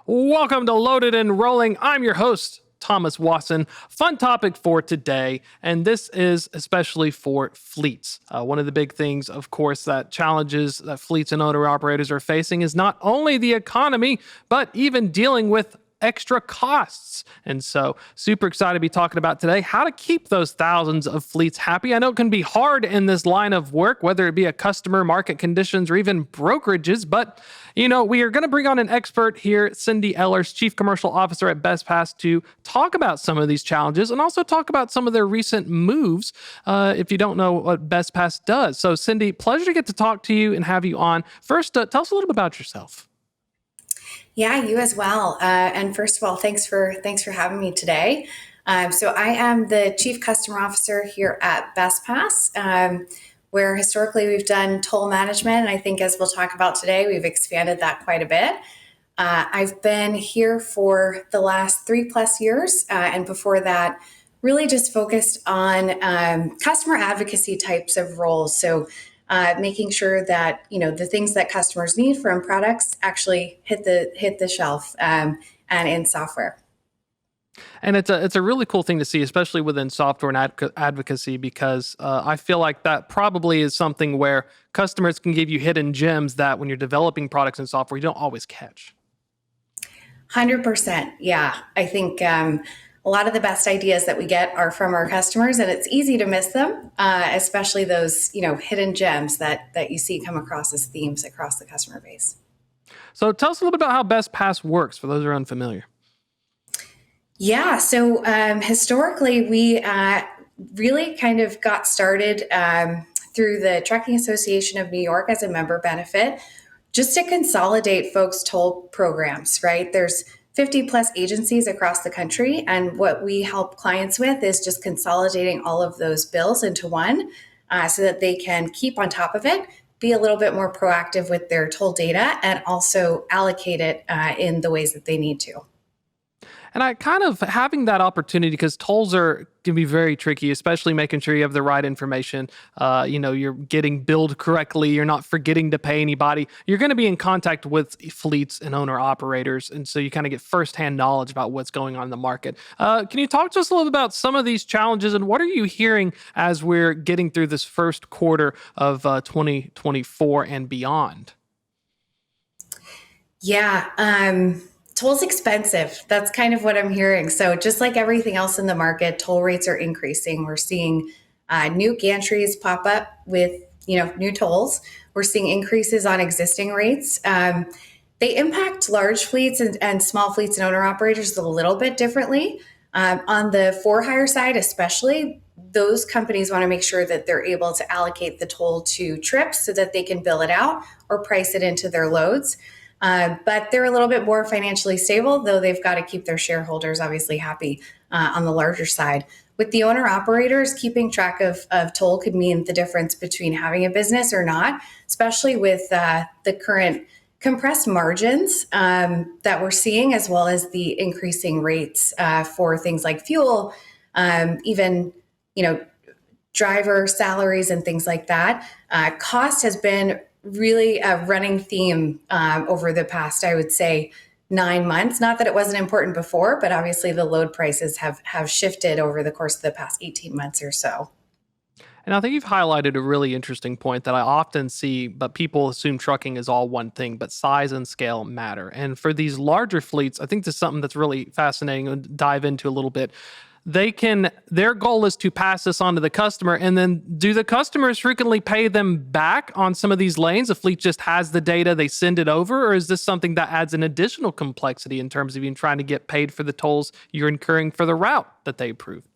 Welcome to Loaded and Rolling. I'm your host, Thomas Watson. Fun topic for today, and this is especially for fleets. One of the big things, of course, that challenges that fleets and owner operators are facing is not only the economy, but even dealing with extra costs. And so super excited to be talking about today how to keep those thousands of fleets happy. I know it can be hard in this line of work, whether it be a customer, market conditions, or even brokerages, but we are going to bring on an expert here, Cindy Ellers, Chief Commercial Officer at Bestpass, to talk about some of these challenges and also talk about some of their recent moves, if you don't know what Bestpass does. So Cindy, pleasure to get to talk to you and have you on. First, tell us a little bit about yourself. Yeah, you as well. And first of all, thanks for having me today. So I am the Chief Customer Officer here at Bestpass, where historically we've done toll management. And I think as we'll talk about today, we've expanded that quite a bit. I've been here for the last 3+ years. And before that, really just focused on customer advocacy types of roles. So making sure that the things that customers need from products actually hit the shelf and in software. And it's a really cool thing to see, especially within software and advocacy, because I feel like that probably is something where customers can give you hidden gems that when you're developing products and software, you don't always catch. 100%. Yeah, I think a lot of the best ideas that we get are from our customers, and it's easy to miss them, especially those hidden gems that you see come across as themes across the customer base. So tell us a little bit about how Bestpass works for those who are unfamiliar. Yeah, so historically we really kind of got started through the Trucking Association of New York as a member benefit, just to consolidate folks' toll programs, right? There's 50+ agencies across the country. And what we help clients with is just consolidating all of those bills into one so that they can keep on top of it, be a little bit more proactive with their toll data, and also allocate it in the ways that they need to. And I kind of having that opportunity, because tolls can be very tricky, especially making sure you have the right information. You're getting billed correctly. You're not forgetting to pay anybody. You're going to be in contact with fleets and owner operators. And so you kind of get firsthand knowledge about what's going on in the market. Can you talk to us a little bit about some of these challenges and what are you hearing as we're getting through this first quarter of 2024 and beyond? Yeah. Toll's expensive. That's kind of what I'm hearing. So just like everything else in the market, toll rates are increasing. We're seeing new gantries pop up with new tolls. We're seeing increases on existing rates. They impact large fleets and small fleets and owner operators a little bit differently. On the for-hire side, especially, those companies want to make sure that they're able to allocate the toll to trips so that they can bill it out or price it into their loads. But they're a little bit more financially stable, though they've got to keep their shareholders obviously happy on the larger side. With the owner operators, keeping track of toll could mean the difference between having a business or not, especially with the current compressed margins that we're seeing, as well as the increasing rates for things like fuel, even driver salaries and things like that. Cost has been really a running theme over the past, I would say, 9 months. Not that it wasn't important before, but obviously the load prices have shifted over the course of the past 18 months or so. And I think you've highlighted a really interesting point that I often see, but people assume trucking is all one thing, but size and scale matter. And for these larger fleets, I think this is something that's really fascinating to dive into a little bit. Their goal is to pass this on to the customer, and then do the customers frequently pay them back on some of these lanes? The fleet just has the data, they send it over, or is this something that adds an additional complexity in terms of even trying to get paid for the tolls you're incurring for the route that they approve?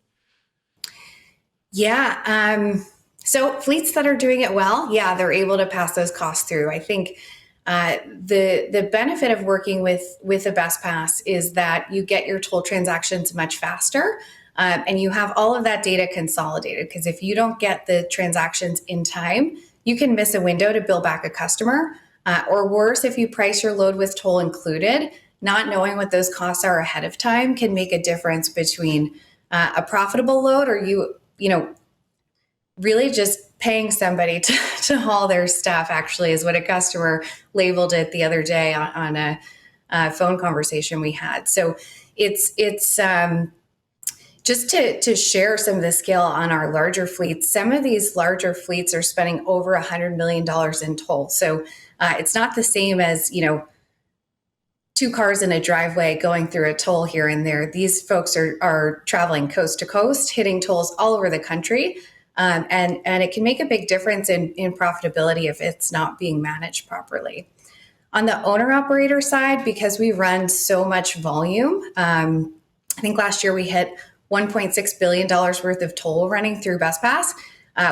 Yeah. So fleets that are doing it well, yeah, they're able to pass those costs through. I think the benefit of working with a Bestpass is that you get your toll transactions much faster. And you have all of that data consolidated, because if you don't get the transactions in time, you can miss a window to bill back a customer. Or worse, if you price your load with toll included, not knowing what those costs are ahead of time can make a difference between a profitable load or you really just paying somebody to haul their stuff, actually, is what a customer labeled it the other day on phone conversation we had. So it's just to share some of the scale on our larger fleets. Some of these larger fleets are spending over $100 million in toll. So it's not the same as, two cars in a driveway going through a toll here and there. These folks are traveling coast to coast, hitting tolls all over the country. And it can make a big difference in profitability if it's not being managed properly. On the owner operator side, because we run so much volume, I think last year we hit $1.6 billion worth of toll running through Bestpass.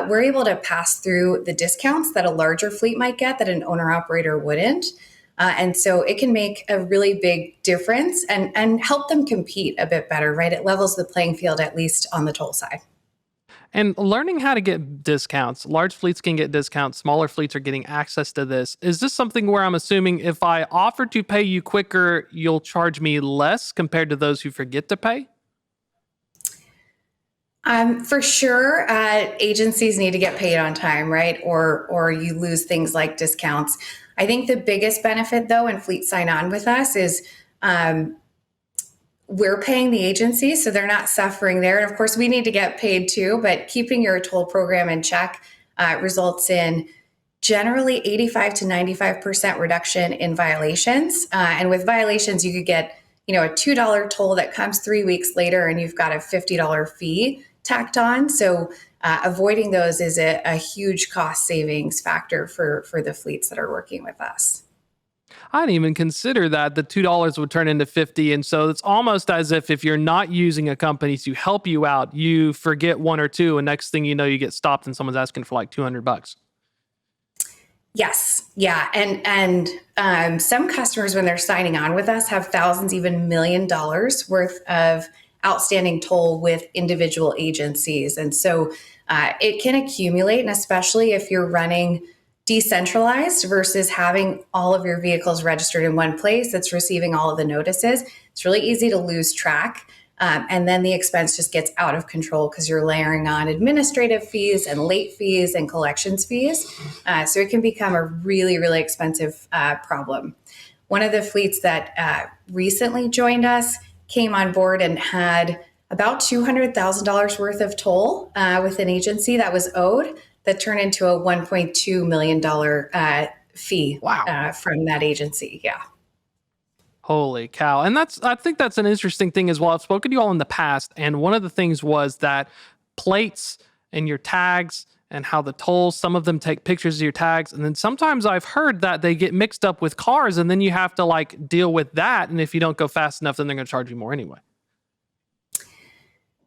We're able to pass through the discounts that a larger fleet might get that an owner operator wouldn't. And so it can make a really big difference and help them compete a bit better, right? It levels the playing field, at least on the toll side. And learning how to get discounts. Large fleets can get discounts. Smaller fleets are getting access to this. Is this something where I'm assuming if I offer to pay you quicker, you'll charge me less compared to those who forget to pay? For sure, agencies need to get paid on time, right? Or you lose things like discounts. I think the biggest benefit, though, when fleets sign on with us is we're paying the agency, so they're not suffering there. And of course, we need to get paid too, but keeping your toll program in check results in generally 85 to 95% reduction in violations. And with violations, you could get a $2 toll that comes 3 weeks later and you've got a $50 fee tacked on. So avoiding those is a huge cost savings factor for the fleets that are working with us. I didn't even consider that the $2 would turn into 50. And so it's almost as if you're not using a company to help you out, you forget one or two, and next thing you know, you get stopped and someone's asking for like $200. Yes. Yeah. And some customers, when they're signing on with us, have thousands, even $1 million worth of outstanding toll with individual agencies. And so it can accumulate, and especially if you're running decentralized versus having all of your vehicles registered in one place that's receiving all of the notices, it's really easy to lose track. And then the expense just gets out of control because you're layering on administrative fees and late fees and collections fees. So it can become a really, really expensive problem. One of the fleets that recently joined us came on board and had about $200,000 worth of toll with an agency that was owed, that turned into a $1.2 million fee. Wow. From that agency. Yeah. Holy cow. And I think that's an interesting thing as well. I've spoken to you all in the past, and one of the things was that plates and your tags and how the tolls, some of them take pictures of your tags. And then sometimes I've heard that they get mixed up with cars, and then you have to like deal with that. And if you don't go fast enough, then they're going to charge you more anyway.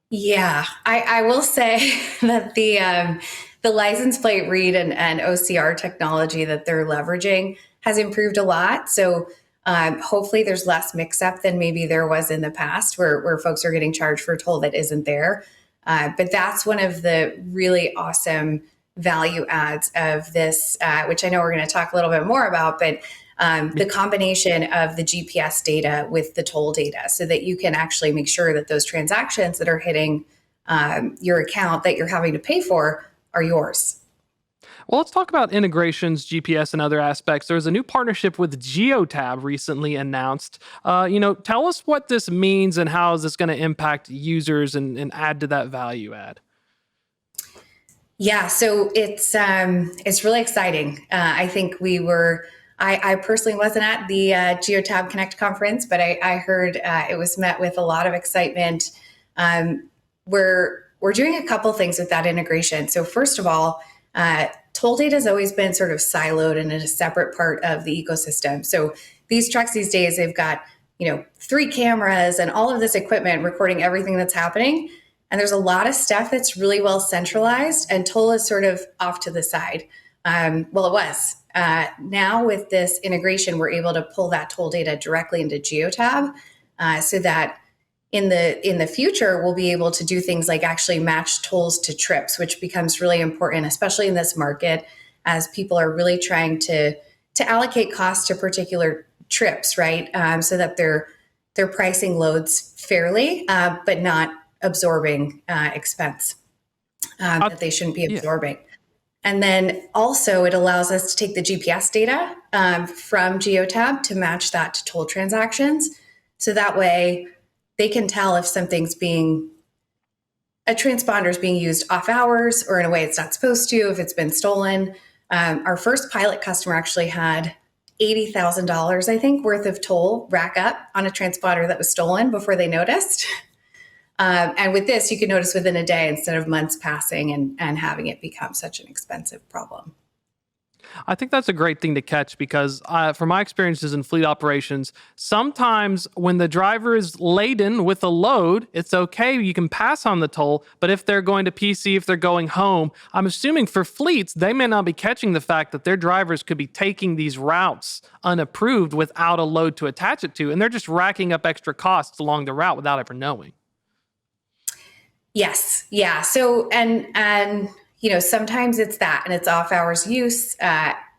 Yeah, I will say that the license plate read and OCR technology that they're leveraging has improved a lot. So hopefully there's less mix-up than maybe there was in the past where folks are getting charged for a toll that isn't there. But that's one of the really awesome value adds of this, which I know we're going to talk a little bit more about, but the combination of the GPS data with the toll data so that you can actually make sure that those transactions that are hitting your account that you're having to pay for are yours. Well, let's talk about integrations, GPS, and other aspects. There's a new partnership with Geotab recently announced. Tell us what this means and how is this going to impact users and add to that value add. Yeah, so it's really exciting. I think I personally wasn't at the Geotab Connect conference, but I heard it was met with a lot of excitement. We're doing a couple things with that integration. So first of all, toll data has always been sort of siloed and in a separate part of the ecosystem. So these trucks these days, they've got 3 cameras and all of this equipment recording everything that's happening. And there's a lot of stuff that's really well centralized, and toll is sort of off to the side. Well, it was. Now with this integration, we're able to pull that toll data directly into Geotab, so that in the future, we'll be able to do things like actually match tolls to trips, which becomes really important, especially in this market, as people are really trying to allocate costs to particular trips, right? So that they're pricing loads fairly, but not absorbing expense that they shouldn't be absorbing. And then also it allows us to take the GPS data from Geotab to match that to toll transactions. So that way they can tell if a transponder is being used off hours or in a way it's not supposed to, if it's been stolen. Our first pilot customer actually had $80,000, I think, worth of toll rack up on a transponder that was stolen before they noticed. And with this, you can notice within a day instead of months passing and having it become such an expensive problem. I think that's a great thing to catch because, from my experiences in fleet operations, sometimes when the driver is laden with a load, it's okay. You can pass on the toll. But if they're going to PC, if they're going home, I'm assuming for fleets, they may not be catching the fact that their drivers could be taking these routes unapproved without a load to attach it to. And they're just racking up extra costs along the route without ever knowing. Yes. Yeah. So, and sometimes it's that and it's off hours use.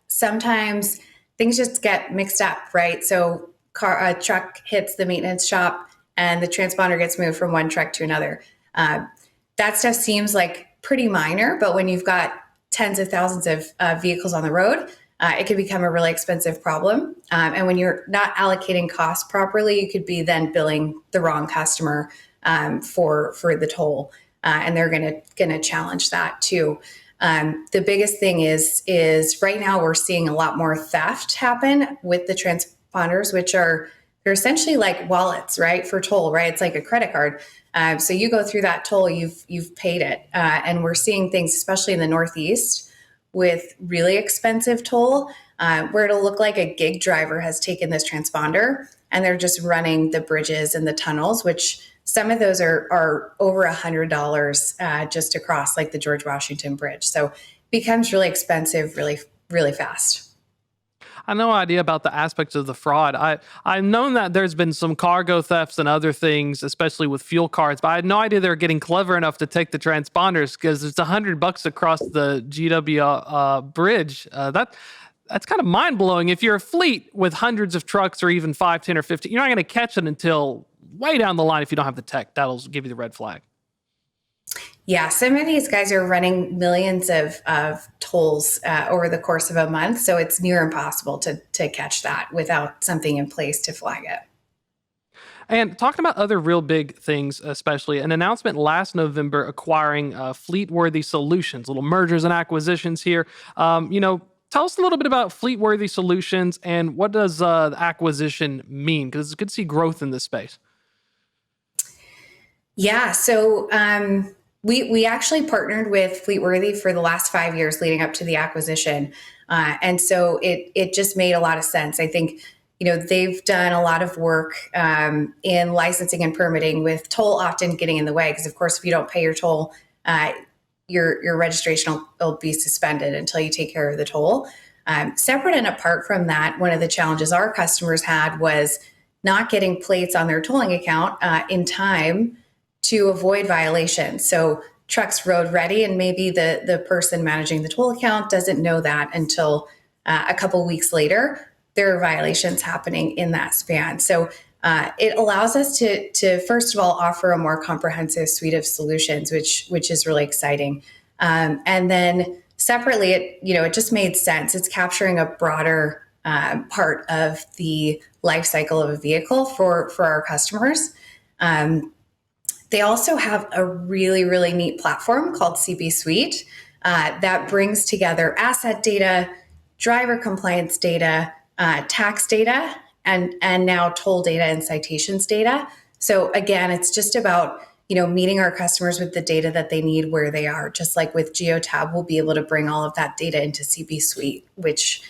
Sometimes things just get mixed up, right? So a truck hits the maintenance shop and the transponder gets moved from one truck to another. That stuff seems like pretty minor, but when you've got tens of thousands of vehicles on the road, it can become a really expensive problem. And when you're not allocating costs properly, you could be then billing the wrong customer for the toll, and they're gonna challenge that too. The biggest thing is right now we're seeing a lot more theft happen with the transponders, which they're essentially like wallets, right, for toll, right? It's like a credit card. So you go through that toll, you've paid it, and we're seeing things, especially in the Northeast, with really expensive toll, where it'll look like a gig driver has taken this transponder and they're just running the bridges and the tunnels, which some of those are over $100 just across like the George Washington Bridge. So it becomes really expensive, really, really fast. I had no idea about the aspects of the fraud. I've known that there's been some cargo thefts and other things, especially with fuel cards, but I had no idea they were getting clever enough to take the transponders because it's $100 across the GW bridge. That's kind of mind blowing. If you're a fleet with hundreds of trucks or even 5, 10, or 15, you're not going to catch it until way down the line if you don't have the tech. That'll give you the red flag. Yeah, some of these guys are running millions of tolls over the course of a month. So it's near impossible to catch that without something in place to flag it. And talking about other real big things, especially an announcement last November acquiring Fleetworthy Solutions, little mergers and acquisitions here. Tell us a little bit about Fleetworthy Solutions and what does the acquisition mean? Because it's good to see growth in this space. Yeah, so we actually partnered with Fleetworthy for the last 5 years leading up to the acquisition, and so it just made a lot of sense. I think they've done a lot of work in licensing and permitting, with toll often getting in the way because, of course, if you don't pay your toll, your registration will be suspended until you take care of the toll. Separate and apart from that, one of the challenges our customers had was not getting plates on their tolling account in time to avoid violations. So trucks road ready, and maybe the person managing the toll account doesn't know that until a couple weeks later. There are violations happening in that span. So it allows us to first of all offer a more comprehensive suite of solutions, which is really exciting. And then separately, it just made sense. It's capturing a broader part of the life cycle of a vehicle for our customers. They also have a really, really neat platform called CB Suite that brings together asset data, driver compliance data, tax data, and now toll data and citations data. So again, it's just about meeting our customers with the data that they need where they are. Just like with Geotab, we'll be able to bring all of that data into CB Suite, which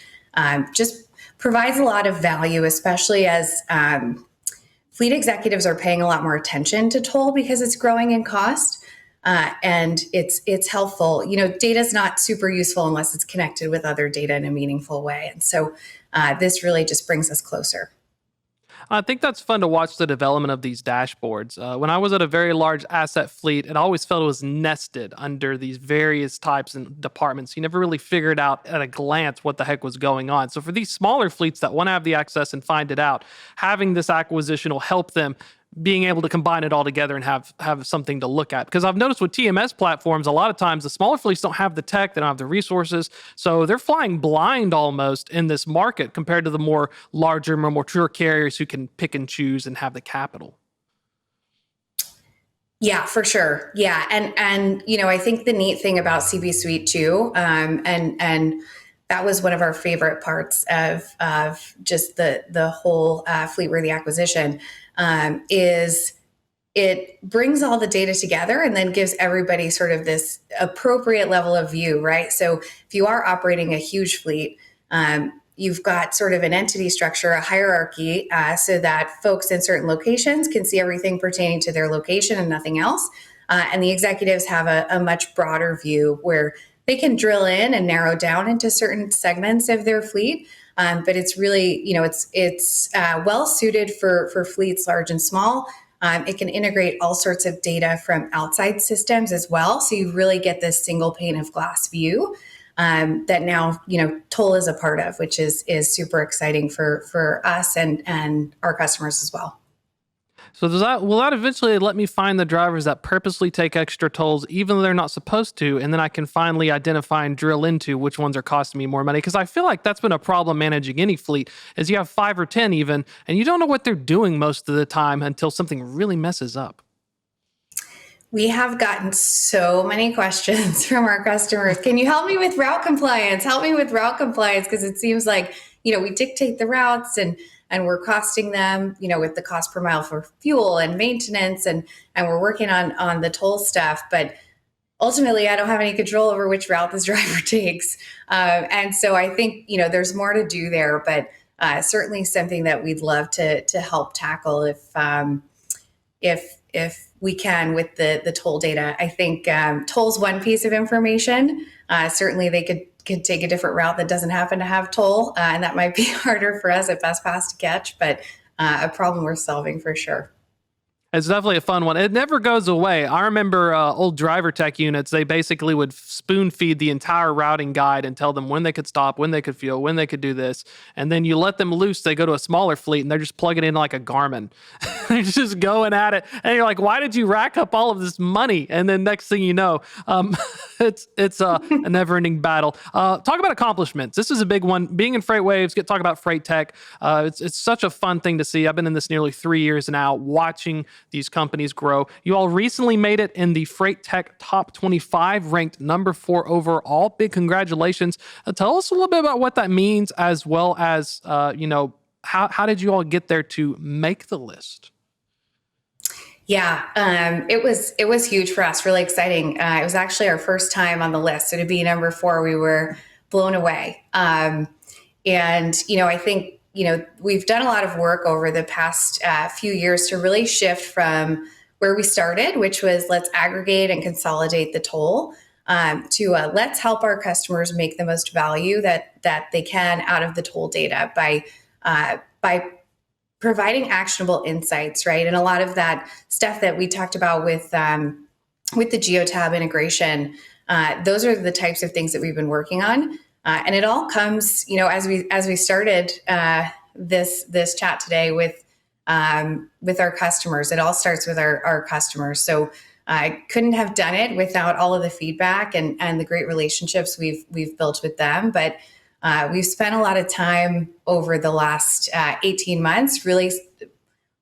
just provides a lot of value, especially as fleet executives are paying a lot more attention to toll because it's growing in cost, and it's helpful. Data is not super useful unless it's connected with other data in a meaningful way, and so this really just brings us closer. I think that's fun to watch the development of these dashboards. When I was at a very large asset fleet, it always felt it was nested under these various types and departments. You never really figured out at a glance what the heck was going on. So for these smaller fleets that want to have the access and find it out, having this acquisition will help them being able to combine it all together and have something to look at. Because I've noticed with TMS platforms, a lot of times the smaller fleets don't have the tech, they don't have the resources, so they're flying blind almost in this market compared to the more larger, more mature carriers who can pick and choose and have the capital. Yeah, for sure. Yeah, and I think the neat thing about CB Suite too, and that was one of our favorite parts of just the whole Fleetworthy acquisition, is it brings all the data together and then gives everybody sort of this appropriate level of view, right? So if you are operating a huge fleet, you've got sort of an entity structure, a hierarchy, so that folks in certain locations can see everything pertaining to their location and nothing else. And the executives have a much broader view where they can drill in and narrow down into certain segments of their fleet. But it's really, it's well suited for fleets large and small. It can integrate all sorts of data from outside systems as well. So you really get this single pane of glass view that now, Toll is a part of, which is super exciting for us and our customers as well. So will that eventually let me find the drivers that purposely take extra tolls even though they're not supposed to, and then I can finally identify and drill into which ones are costing me more money? Because I feel like that's been a problem managing any fleet, is you have 5 or 10 even, and you don't know what they're doing most of the time until something really messes up. We have gotten so many questions from our customers. Can you help me with route compliance? Help me with route compliance, because it seems like, we dictate the routes and we're costing them, with the cost per mile for fuel and maintenance, and we're working on the toll stuff. But ultimately, I don't have any control over which route this driver takes. And so I think, there's more to do there, but certainly something that we'd love to help tackle if we can with the toll data. I think toll's one piece of information. Certainly they could take a different route that doesn't happen to have toll, and that might be harder for us at Bestpass to catch, but a problem we're solving for sure. It's definitely a fun one. It never goes away. I remember old driver tech units, they basically would spoon feed the entire routing guide and tell them when they could stop, when they could fuel, when they could do this. And then you let them loose, they go to a smaller fleet and they're just plugging in like a Garmin. They're just going at it. And you're like, why did you rack up all of this money? And then next thing you know, it's a never-ending battle. Talk about accomplishments. This is a big one. Being in FreightWaves, talk about freight tech. It's such a fun thing to see. I've been in this nearly 3 years now, watching these companies grow. You all recently made it in the Freight Tech Top 25, ranked number 4 overall. Big congratulations. Tell us a little bit about what that means, as well as, how did you all get there to make the list? Yeah, it was huge for us, really exciting. It was actually our first time on the list. So to be number 4, we were blown away. And, I think, we've done a lot of work over the past few years to really shift from where we started, which was let's aggregate and consolidate the toll, to let's help our customers make the most value that they can out of the toll data by providing actionable insights, right? And a lot of that stuff that we talked about with the Geotab integration, those are the types of things that we've been working on. And it all comes, as we started this chat today with our customers. It all starts with our customers. So I couldn't have done it without all of the feedback and the great relationships we've built with them. But we've spent a lot of time over the last 18 months, really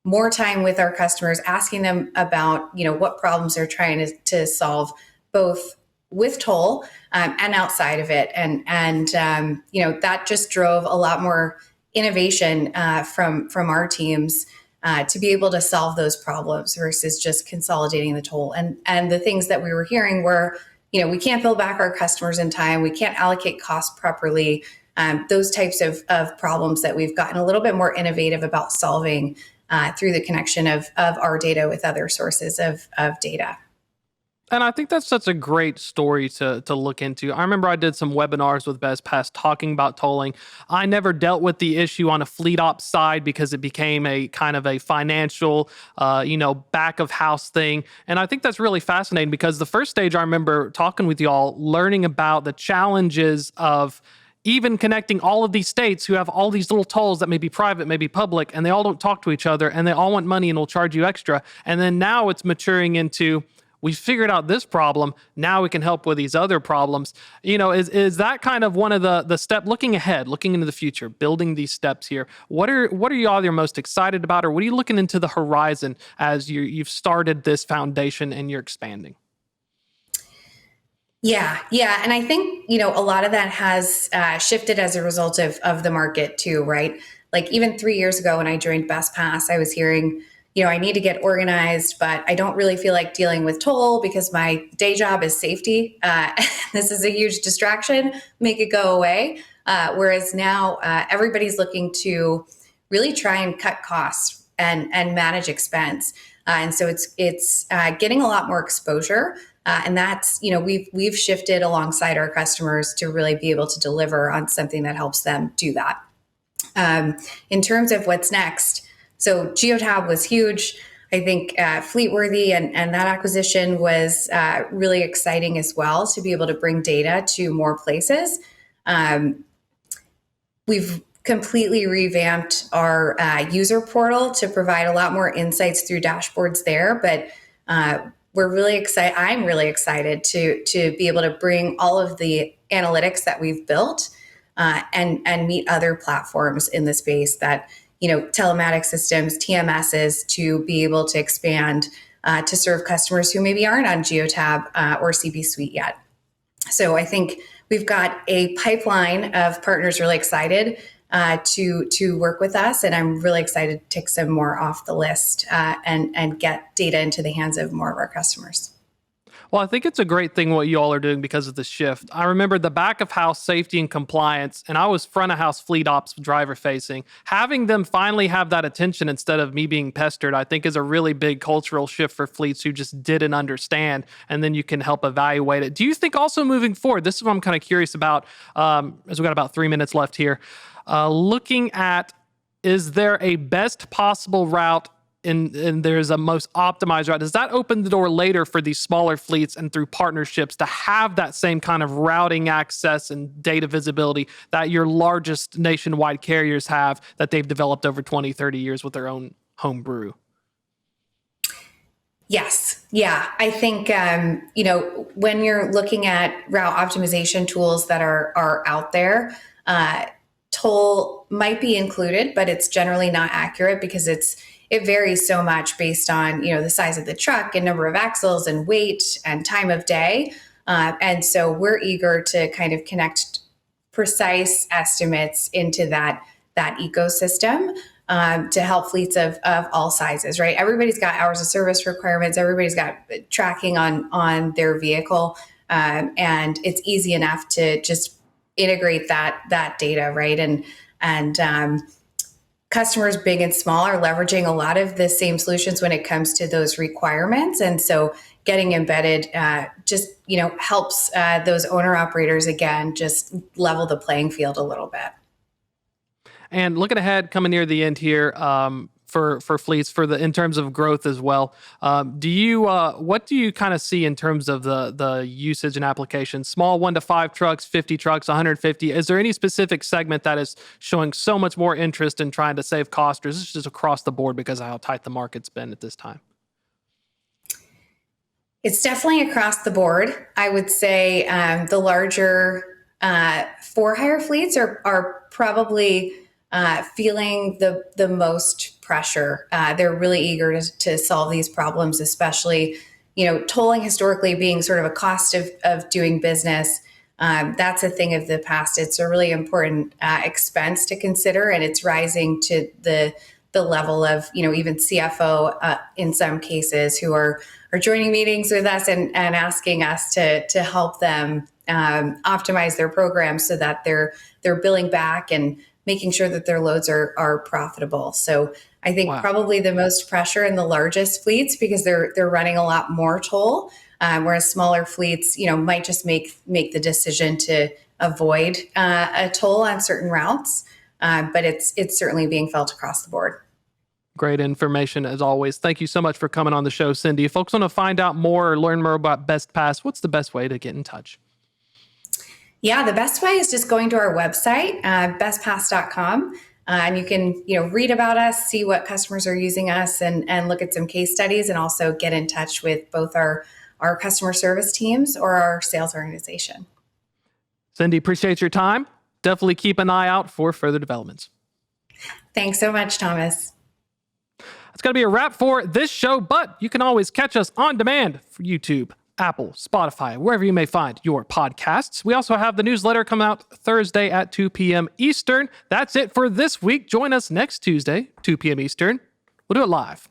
more time with our customers, asking them about what problems they're trying to solve, both with toll and outside of it, and that just drove a lot more innovation from our teams to be able to solve those problems versus just consolidating the toll. And the things that we were hearing were, we can't bill back our customers in time, we can't allocate costs properly. Those types of problems that we've gotten a little bit more innovative about solving through the connection of our data with other sources of data. And I think that's such a great story to look into. I remember I did some webinars with Bestpass talking about tolling. I never dealt with the issue on a fleet ops side because it became a kind of a financial, back of house thing. And I think that's really fascinating because the first stage I remember talking with y'all, learning about the challenges of even connecting all of these states who have all these little tolls that may be private, may be public, and they all don't talk to each other, and they all want money and will charge you extra. And then now it's maturing into, we figured out this problem. Now we can help with these other problems. Is that kind of one of the step, looking ahead, looking into the future, building these steps here? What are you all most excited about, or what are you looking into the horizon as you've started this foundation and you're expanding? Yeah. And I think, a lot of that has shifted as a result of the market too, right? Like even 3 years ago when I joined Bestpass, I was hearing, I need to get organized, but I don't really feel like dealing with toll because my day job is safety. This is a huge distraction. Make it go away. Whereas now everybody's looking to really try and cut costs and manage expense. And so it's getting a lot more exposure. And that's, we've shifted alongside our customers to really be able to deliver on something that helps them do that. In terms of what's next, so Geotab was huge. I think Fleetworthy and that acquisition was really exciting as well, to be able to bring data to more places. We've completely revamped our user portal to provide a lot more insights through dashboards there. But we're really excited. I'm really excited to be able to bring all of the analytics that we've built and meet other platforms in the space that, telematic systems, TMSs, to be able to expand to serve customers who maybe aren't on Geotab or CB Suite yet. So I think we've got a pipeline of partners really excited to work with us, and I'm really excited to take some more off the list and get data into the hands of more of our customers. Well, I think it's a great thing what you all are doing because of the shift. I remember the back of house safety and compliance, and I was front of house fleet ops driver facing. Having them finally have that attention instead of me being pestered, I think is a really big cultural shift for fleets who just didn't understand, and then you can help evaluate it. Do you think also moving forward, this is what I'm kind of curious about, as we've got about 3 minutes left here, looking at, is there a best possible route and there's a most optimized route? Does that open the door later for these smaller fleets and through partnerships to have that same kind of routing access and data visibility that your largest nationwide carriers have, that they've developed over 20, 30 years with their own home brew? Yes. Yeah. I think, when you're looking at route optimization tools that are out there, toll might be included, but it's generally not accurate because it varies so much based on, the size of the truck and number of axles and weight and time of day. And so we're eager to kind of connect precise estimates into that ecosystem to help fleets of all sizes, right? Everybody's got hours of service requirements. Everybody's got tracking on their vehicle. And it's easy enough to just integrate that data, right? And customers big and small are leveraging a lot of the same solutions when it comes to those requirements. And so getting embedded just, helps those owner operators, again, just level the playing field a little bit. And looking ahead, coming near the end here, for fleets, in terms of growth as well, what do you kind of see in terms of the usage and application? Small 1 to 5 trucks, 50 trucks, 150. Is there any specific segment that is showing so much more interest in trying to save cost, or is this just across the board because of how tight the market's been at this time? It's definitely across the board. I would say the larger for-hire fleets are probably feeling the most pressure. They're really eager to solve these problems, especially, tolling historically being sort of a cost of doing business. That's a thing of the past. It's a really important expense to consider, and it's rising to the level of, even CFO in some cases, who are joining meetings with us and asking us to help them optimize their programs so that they're billing back and making sure that their loads are profitable. So I think probably the most pressure in the largest fleets, because they're running a lot more toll, whereas smaller fleets, might just make the decision to avoid a toll on certain routes. But it's certainly being felt across the board. Great information as always. Thank you so much for coming on the show, Cindy. If folks want to find out more or learn more about Bestpass, what's the best way to get in touch? Yeah, the best way is just going to our website, bestpass.com. And you can, read about us, see what customers are using us, and look at some case studies, and also get in touch with both our customer service teams or our sales organization. Cindy, appreciate your time. Definitely keep an eye out for further developments. Thanks so much, Thomas. That's going to be a wrap for this show, but you can always catch us on demand for YouTube, Apple, Spotify, wherever you may find your podcasts. We also have the newsletter come out Thursday at 2 p.m. Eastern. That's it for this week. Join us next Tuesday, 2 p.m. Eastern. We'll do it live.